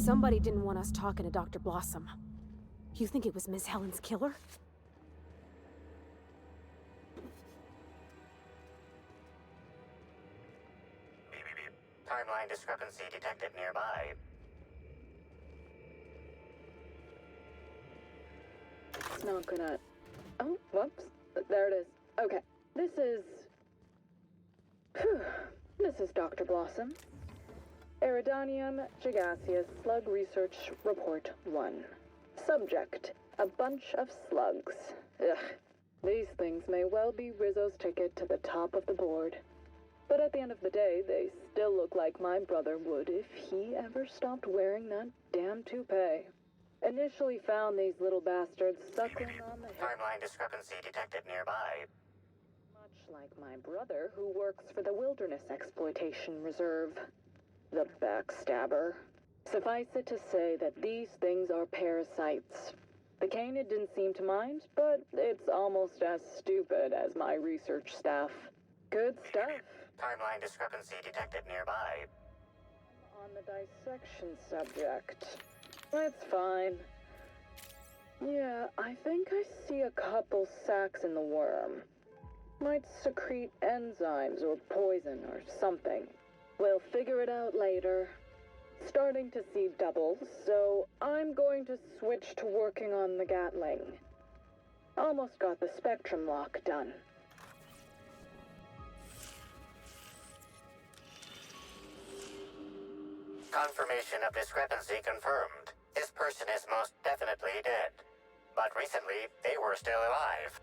Somebody didn't want us talking to Dr. Blossom. You think it was Miss Helen's killer? Beep, beep, beep. Timeline discrepancy detected nearby. It's not gonna... Oh, whoops. There it is. Okay. This is... Phew. This is Dr. Blossom. Iridanium Gigaseous Slug Research Report 1. Subject: a bunch of slugs. Ugh. These things may well be Rizzo's ticket to the top of the board. But at the end of the day, they still look like my brother would if he ever stopped wearing that damn toupee. Initially found these little bastards suckling on the hip. Timeline discrepancy detected nearby. Much like my brother, who works for the Wilderness Exploitation Reserve. The backstabber. Suffice it to say that these things are parasites. The canid didn't seem to mind, but it's almost as stupid as my research staff. Good stuff. Timeline discrepancy detected nearby. On the dissection subject. That's fine. Yeah, I think I see a couple sacs in the worm. Might secrete enzymes or poison or something. We'll figure it out later. Starting to see doubles, so I'm going to switch to working on the Gatling. Almost got the spectrum lock done. Confirmation of discrepancy confirmed. This person is most definitely dead. But recently, they were still alive.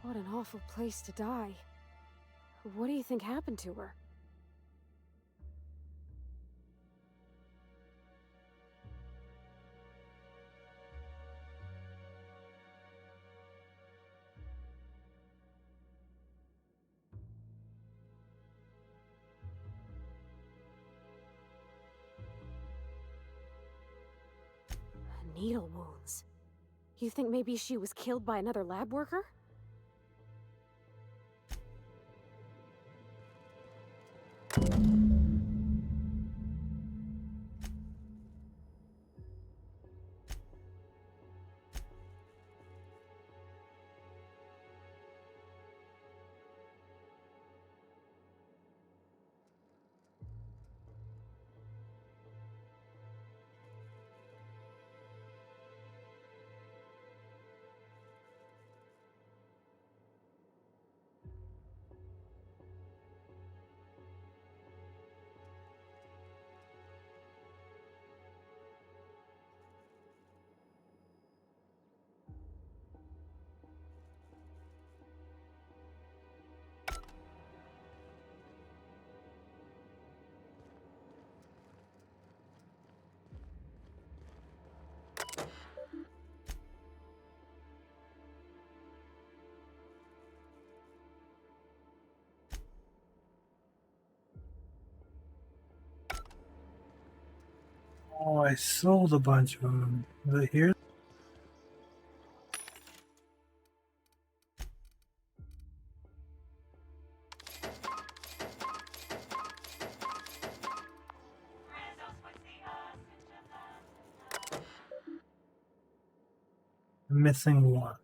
What an awful place to die. What do you think happened to her? Needle wounds. You think maybe she was killed by another lab worker? Oh, I sold a bunch of them. Is it here? I'm missing one.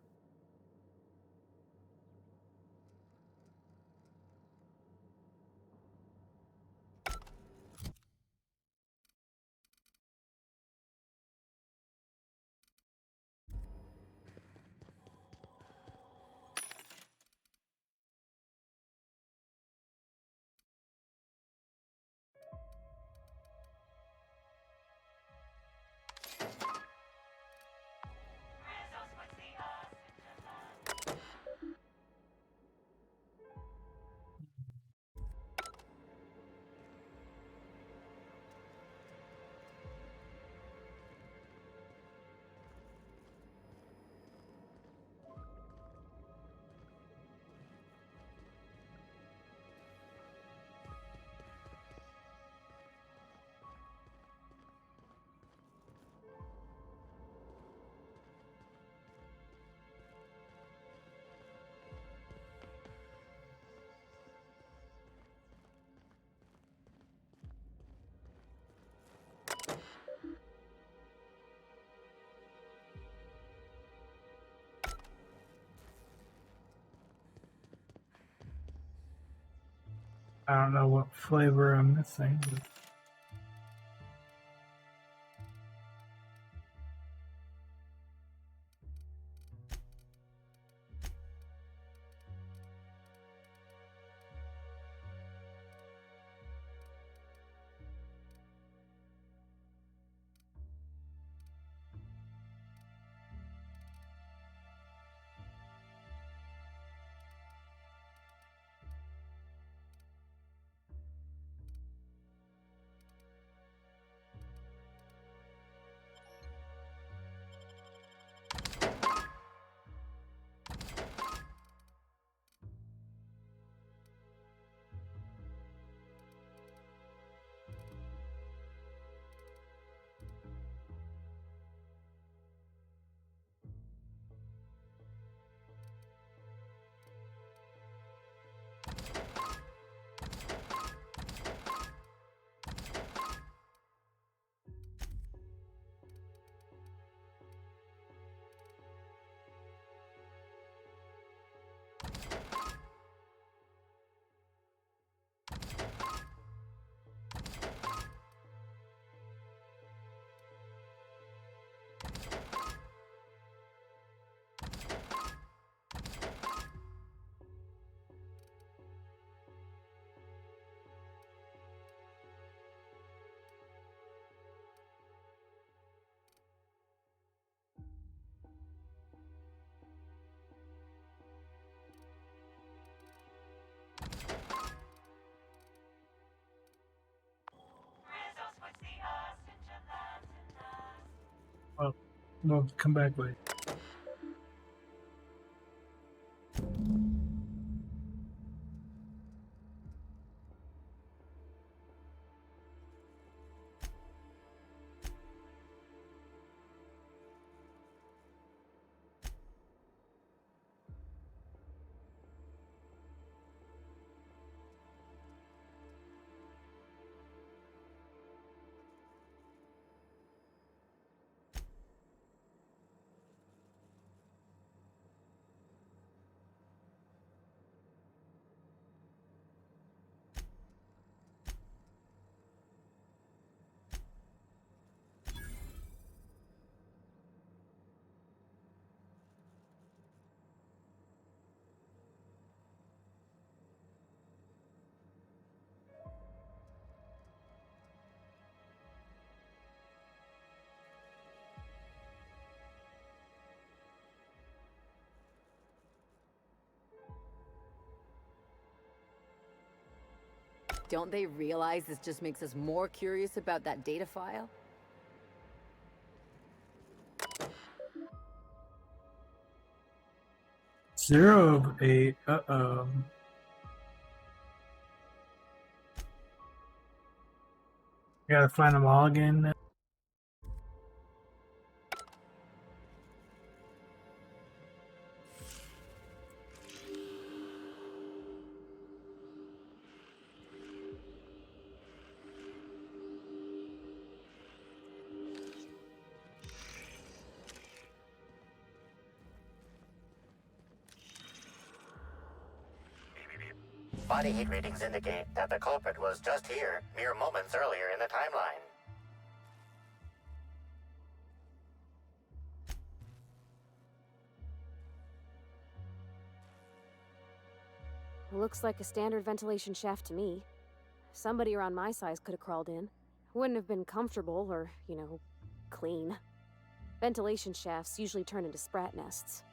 I don't know what flavor I'm missing. But well, we'll come back later. Don't they realize this just makes us more curious about that data file? Zero of 8. Gotta find them all again now. Body heat readings indicate that the culprit was just here, mere moments earlier in the timeline. Looks like a standard ventilation shaft to me. Somebody around my size could have crawled in. Wouldn't have been comfortable or, clean. Ventilation shafts usually turn into sprat nests.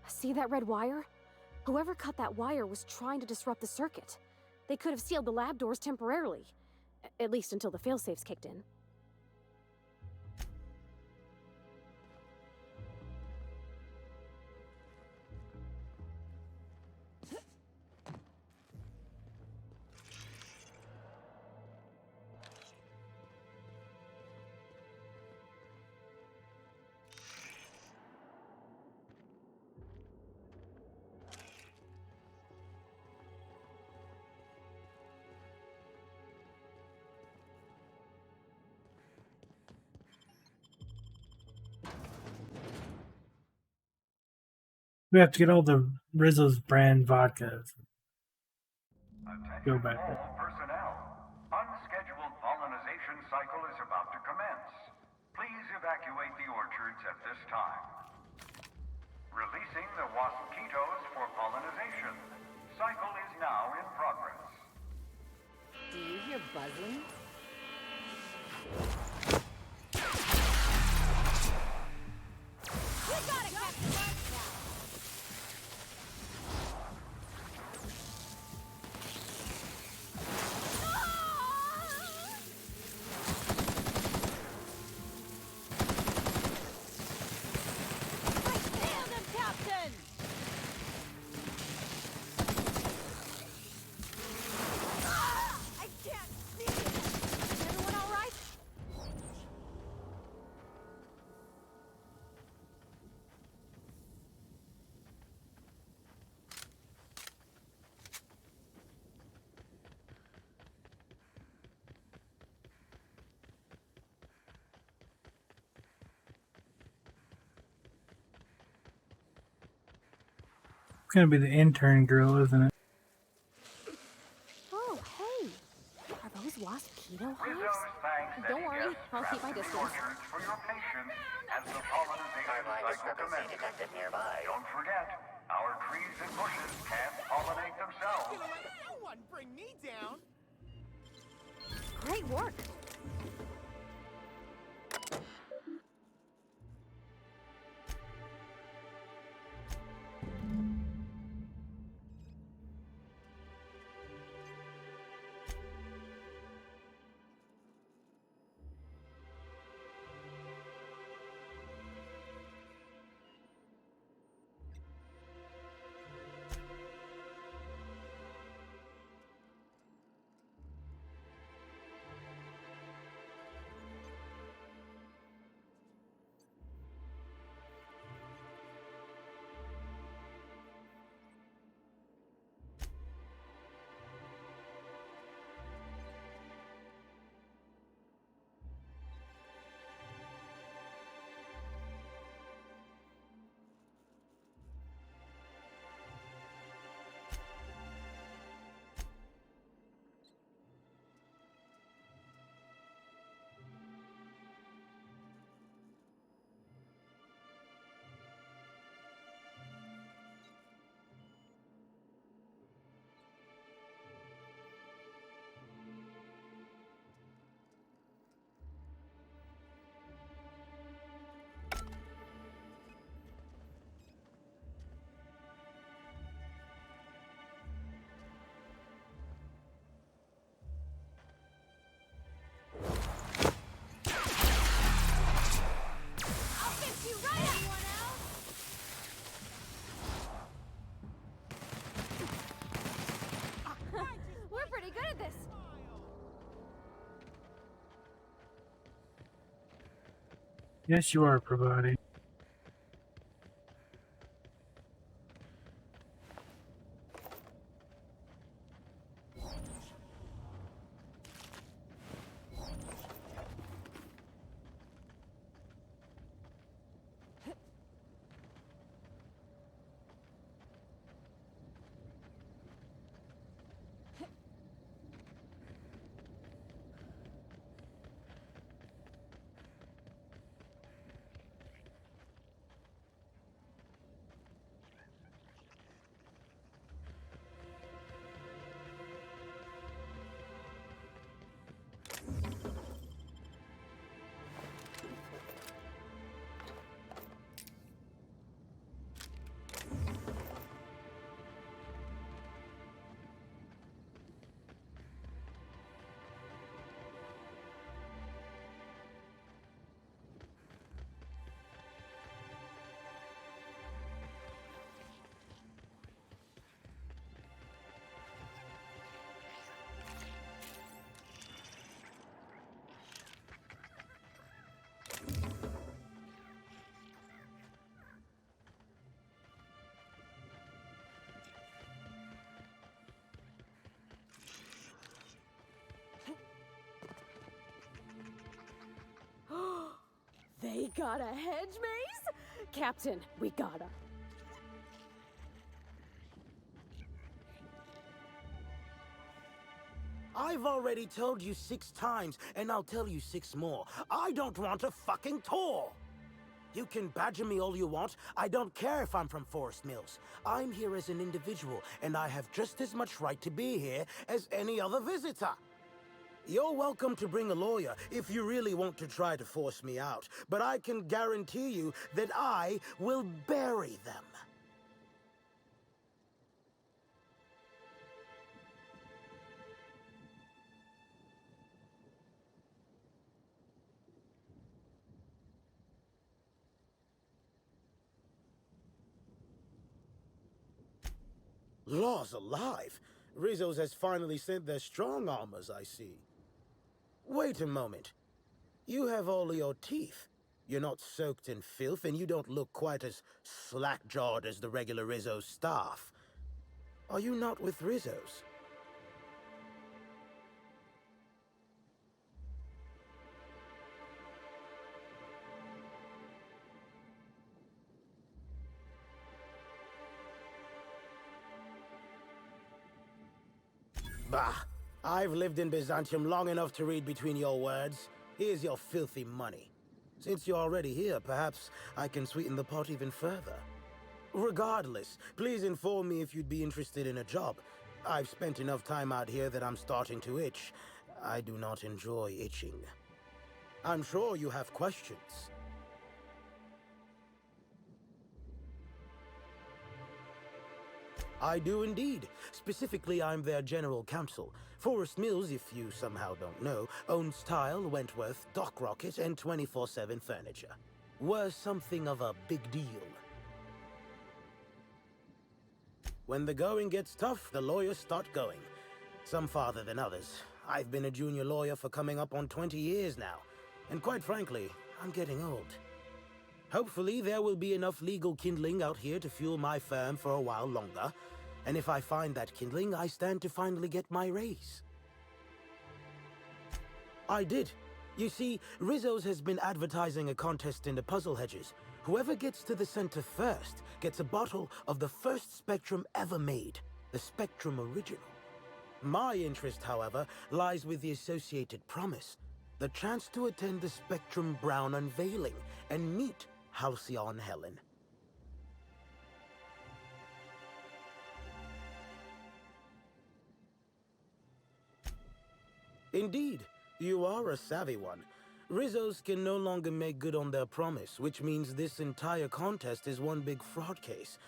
See that red wire? Whoever cut that wire was trying to disrupt the circuit. They could have sealed the lab doors temporarily. At least until the failsafes kicked in. We have to get all the Rizzo's brand vodkas. Go Attention back there. all personnel. Unscheduled pollinization cycle is about to commence. Please evacuate the orchards at this time. Releasing the wasquitos for pollinization. Cycle is now in progress. Do you hear buzzing? We got it, Captain! Nailed him, Captain! I can't see! Is everyone all right? It's gonna be the intern girl, isn't it? Oh, hey! Are those wasquito hives? Rizzo's thanks Don't any worry, guests I'll keep my trapped in the distance. orchards for your patience as the pollinization Timeline cycle discrepancy commences. detected nearby. Don't forget, our trees and bushes can't pollinate themselves. No one bring me down! Great work! I'll fix you right up! Anyone else? We're pretty good at this! Yes, you are, Pravati. They got a hedge maze? Captain, we gotta. I've already told you 6 times, and I'll tell you 6 more. I don't want a fucking tour! You can badger me all you want. I don't care if I'm from Forest Mills. I'm here as an individual, and I have just as much right to be here as any other visitor. You're welcome to bring a lawyer if you really want to try to force me out, but I can guarantee you that I will bury them. Laws alive! Rizzo's has finally sent their strong armors, I see. Wait a moment. You have all your teeth. You're not soaked in filth, and you don't look quite as slack-jawed as the regular Rizzo's staff. Are you not with Rizzo's? Bah! I've lived in Byzantium long enough to read between your words. Here's your filthy money. Since you're already here, perhaps I can sweeten the pot even further. Regardless, please inform me if you'd be interested in a job. I've spent enough time out here that I'm starting to itch. I do not enjoy itching. I'm sure you have questions. I do indeed. Specifically, I'm their general counsel. Forest Mills, if you somehow don't know, owns Tile, Wentworth, Dock Rocket, and 24/7 Furniture. We're something of a big deal. When the going gets tough, the lawyers start going. Some farther than others. I've been a junior lawyer for coming up on 20 years now. And quite frankly, I'm getting old. Hopefully, there will be enough legal kindling out here to fuel my firm for a while longer. And if I find that kindling, I stand to finally get my raise. I did. You see, Rizzo's has been advertising a contest in the puzzle hedges. Whoever gets to the center first gets a bottle of the first Spectrum ever made, the Spectrum Original. My interest, however, lies with the associated promise, the chance to attend the Spectrum Brown unveiling and meet Halcyon Helen. Indeed, you are a savvy one. Rizzo's can no longer make good on their promise, which means this entire contest is one big fraud case.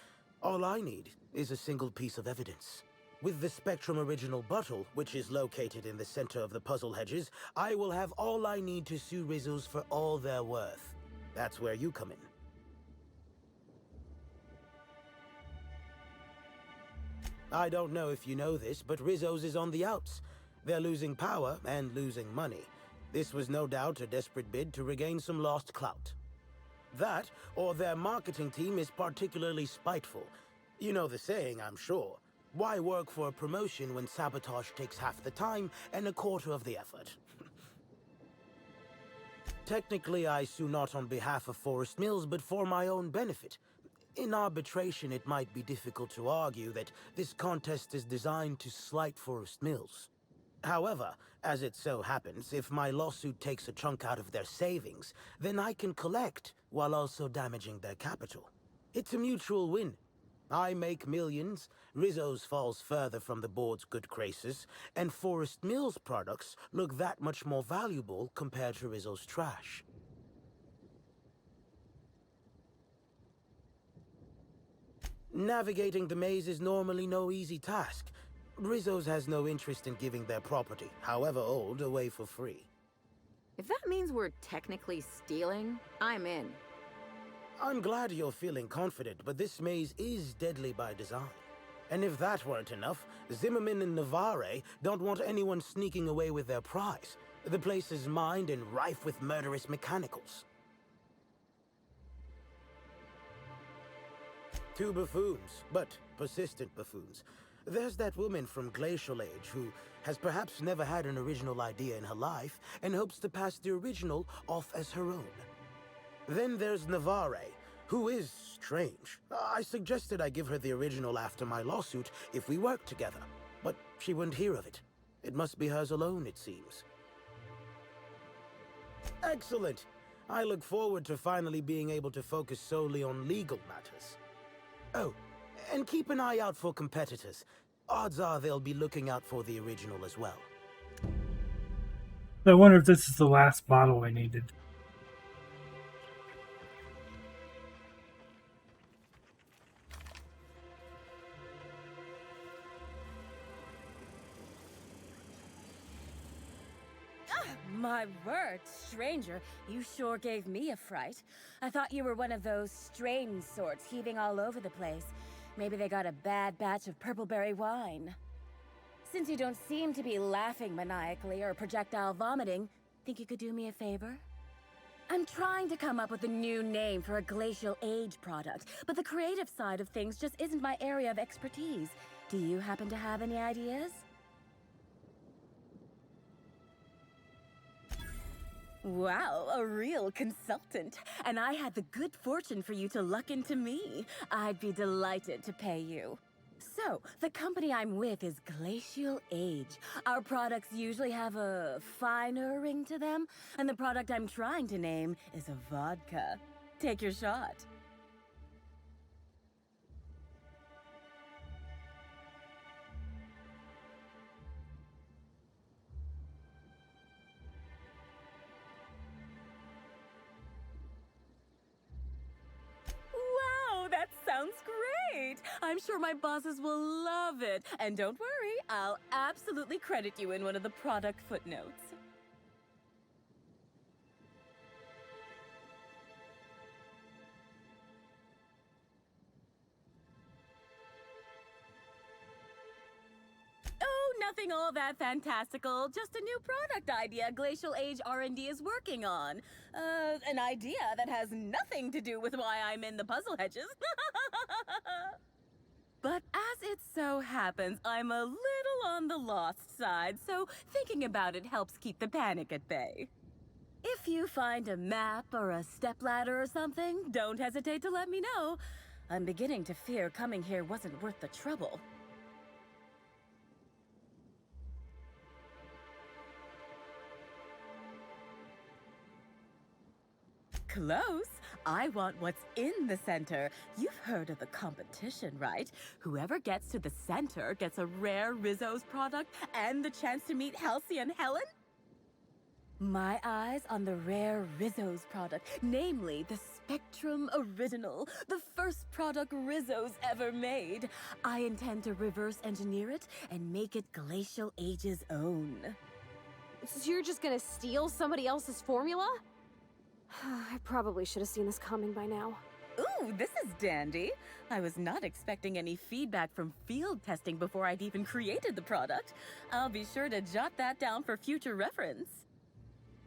All I need is a single piece of evidence. With the Spectrum Original bottle, which is located in the center of the puzzle hedges, I will have all I need to sue Rizzo's for all they're worth. That's where you come in. I don't know if you know this, but Rizzo's is on the outs. They're losing power and losing money. This was no doubt a desperate bid to regain some lost clout. That, or their marketing team is particularly spiteful. You know the saying, I'm sure. Why work for a promotion when sabotage takes half the time and a quarter of the effort? Technically, I sue not on behalf of Forest Mills, but for my own benefit. In arbitration, it might be difficult to argue that this contest is designed to slight Forest Mills. However, as it so happens, if my lawsuit takes a chunk out of their savings, then I can collect while also damaging their capital. It's a mutual win. I make millions, Rizzo's falls further from the board's good graces, and Forest Mills products look that much more valuable compared to Rizzo's trash. Navigating the maze is normally no easy task. Rizzo's has no interest in giving their property, however old, away for free. If that means we're technically stealing, I'm in. I'm glad you're feeling confident, but this maze is deadly by design. And if that weren't enough, Zimmerman and Navarre don't want anyone sneaking away with their prize. The place is mined and rife with murderous mechanicals. 2 buffoons, but persistent buffoons. There's that woman from Glacial Age who has perhaps never had an original idea in her life and hopes to pass the original off as her own. Then there's Navarre, who is strange. I suggested I give her the original after my lawsuit if we worked together, but she wouldn't hear of it. It must be hers alone, it seems. Excellent! I look forward to finally being able to focus solely on legal matters. Oh, and keep an eye out for competitors. Odds are they'll be looking out for the original as well. I wonder if this is the last bottle I needed. My word, stranger, you sure gave me a fright. I thought you were one of those strange sorts heaving all over the place. Maybe they got a bad batch of purpleberry wine. Since you don't seem to be laughing maniacally or projectile vomiting, think you could do me a favor? I'm trying to come up with a new name for a glacial age product, but the creative side of things just isn't my area of expertise. Do you happen to have any ideas? Wow, a real consultant. And I had the good fortune for you to luck into me. I'd be delighted to pay you. So, the company I'm with is Glacial Age. Our products usually have a finer ring to them, and the product I'm trying to name is a vodka. Take your shot. Wow, that sounds great! I'm sure my bosses will love it. And don't worry, I'll absolutely credit you in one of the product footnotes. Oh, nothing all that fantastical. Just a new product idea Glacial Age R&D is working on. An idea that has nothing to do with why I'm in the puzzle hedges. But as it so happens, I'm a little on the lost side, so thinking about it helps keep the panic at bay. If you find a map or a stepladder or something, don't hesitate to let me know. I'm beginning to fear coming here wasn't worth the trouble. Close. I want what's in the center. You've heard of the competition, right? Whoever gets to the center gets a rare Rizzo's product and the chance to meet Halcyon Helen? My eyes on the rare Rizzo's product, namely the Spectrum Original, the first product Rizzo's ever made. I intend to reverse engineer it and make it Glacial Age's own. So you're just gonna steal somebody else's formula? I probably should have seen this coming by now. Ooh, this is dandy. I was not expecting any feedback from field testing before I'd even created the product. I'll be sure to jot that down for future reference.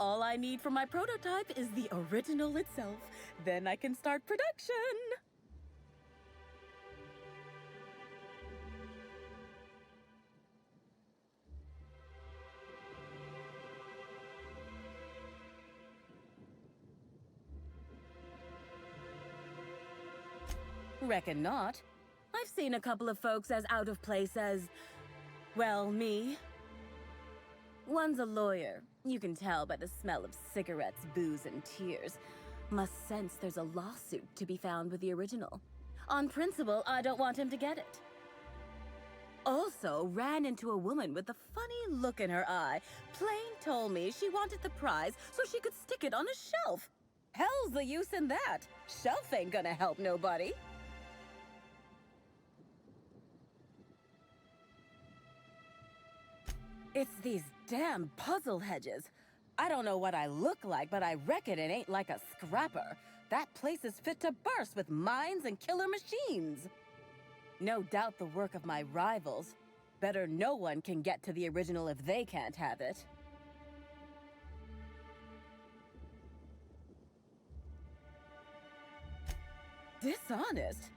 All I need for my prototype is the original itself. Then I can start production. Reckon not. I've seen a couple of folks as out of place as, well, me. One's a lawyer. You can tell by the smell of cigarettes, booze, and tears. Must sense there's a lawsuit to be found with the original. On principle, I don't want him to get it. Also, ran into a woman with a funny look in her eye. Plain told me she wanted the prize so she could stick it on a shelf. Hell's the use in that. Shelf ain't gonna help nobody. It's these damn puzzle hedges. I don't know what I look like, but I reckon it ain't like a scrapper. That place is fit to burst with mines and killer machines. No doubt the work of my rivals. Better no one can get to the original if they can't have it. Dishonest?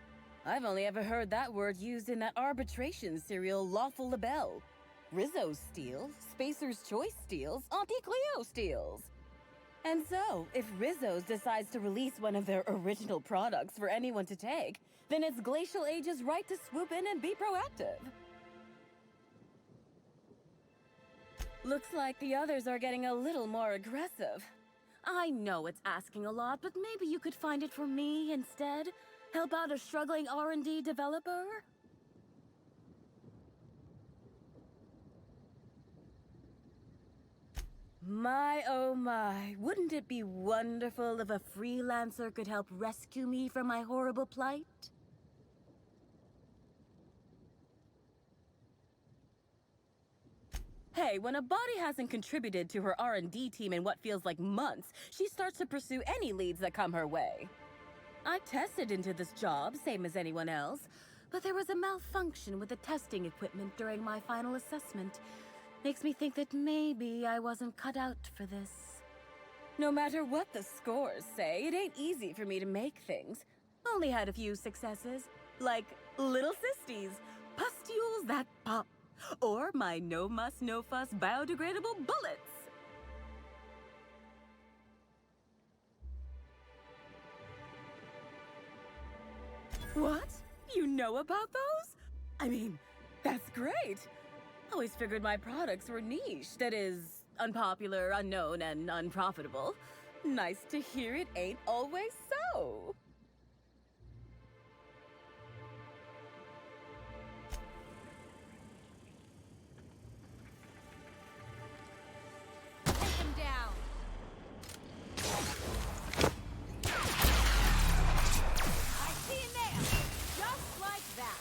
I've only ever heard that word used in that arbitration serial Lawful Labelle. Rizzo steals, Spacer's Choice steals, Auntie Cleo steals. And so, if Rizzo's decides to release one of their original products for anyone to take, then it's Glacial Age's right to swoop in and be proactive. Looks like the others are getting a little more aggressive. I know it's asking a lot, but maybe you could find it for me instead? Help out a struggling R&D developer? My, oh my, wouldn't it be wonderful if a freelancer could help rescue me from my horrible plight? Hey, when a body hasn't contributed to her R&D team in what feels like months, she starts to pursue any leads that come her way. I tested into this job, same as anyone else, but there was a malfunction with the testing equipment during my final assessment. Makes me think that maybe I wasn't cut out for this. No matter what the scores say, it ain't easy for me to make things. Only had a few successes, like little cysties, pustules that pop, or my no muss, no fuss biodegradable bullets. What? You know about those? I mean, that's great. Always figured my products were niche. That is, unpopular, unknown, and unprofitable. Nice to hear it ain't always so. Take him down. I see you now. Just like that.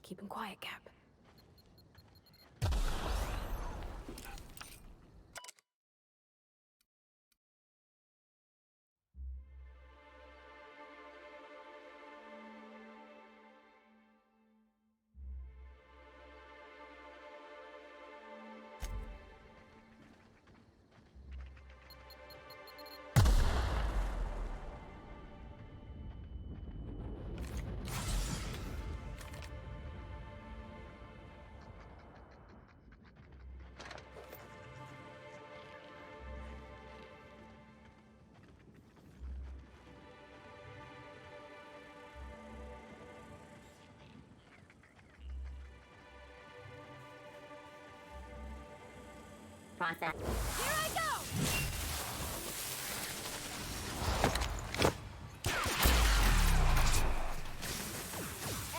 Keep him quiet, Cap. Process. Here I go!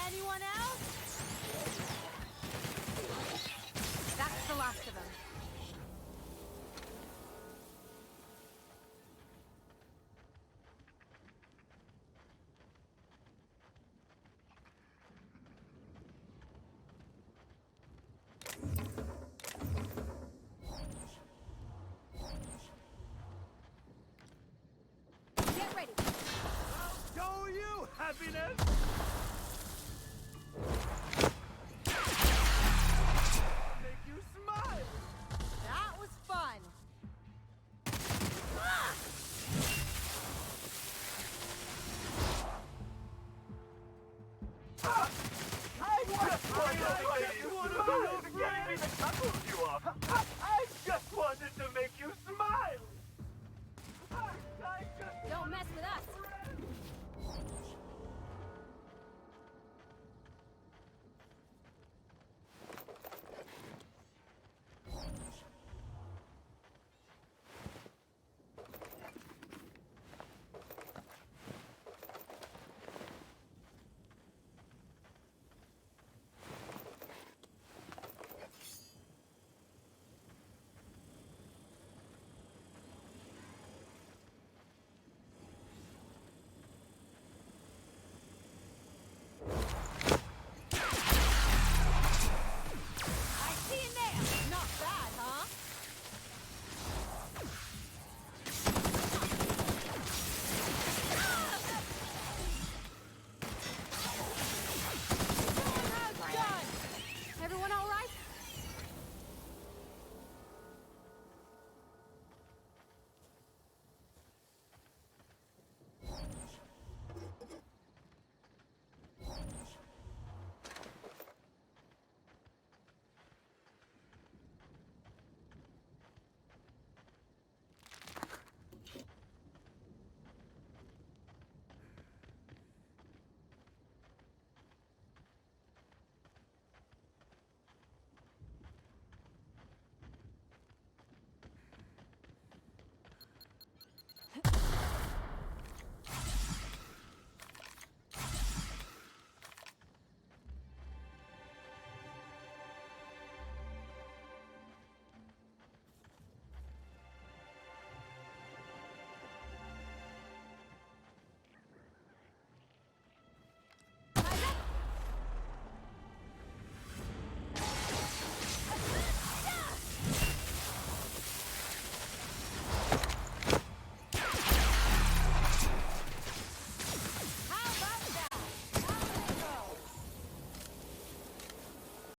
Anyone else? That's the last of them. Get ready. Show you happiness! Make you smile! That was fun. I just wanted to make you